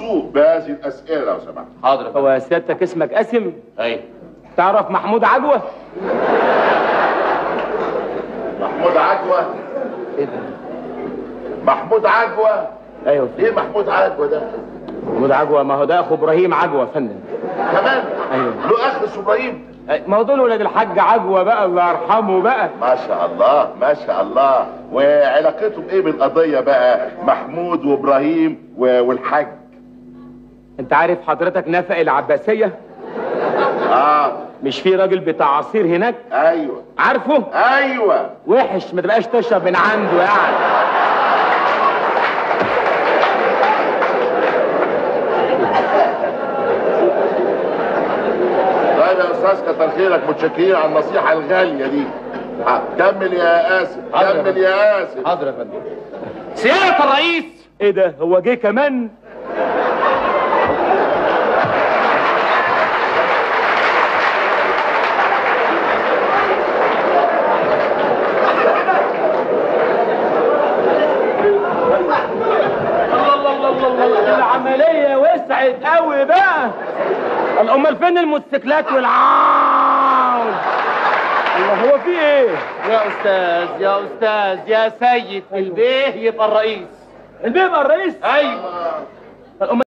موثوق بهذه الاسئله لو سمحت. حاضر. هو سيادتك اسمك قاسم؟ ايوه. تعرف محمود عجوه؟ محمود عجوه؟ ايه ده؟ محمود عجوه؟ ايوه. ايه محمود عجوه ده؟ محمود عجوه ما هو ده اخو ابراهيم عجوه يا فندم. كمان؟ ايوه. له اخ اسمه ابراهيم؟ ما هو دول ولاد الحاج عجوه بقى الله يرحمه بقى. ما شاء الله ما شاء الله. وعلاقتهم ايه بالقضيه بقى محمود وابراهيم والحاج؟ انت عارف حضرتك نفق العباسيه؟ مش في راجل بتاع عصير هناك؟ ايوه. عارفه؟ ايوه. وحش ما تبقاش تشرب من عنده يعني. طيب يا استاذ كتر خيرك، متشكرين على النصيحه الغاليه دي. كمل يا قاسم كمل يا قاسم. حاضر يا فندم. سيادة الرئيس. ايه ده هو جه كمان؟ الله العملية وسعت قوي بقى. امال فين الموتوسيكلات والعاو؟ الله هو في ايه؟ يا استاذ يا استاذ يا سيد البيه يبقى الرئيس. البيه يبقى الرئيس؟ ايوه.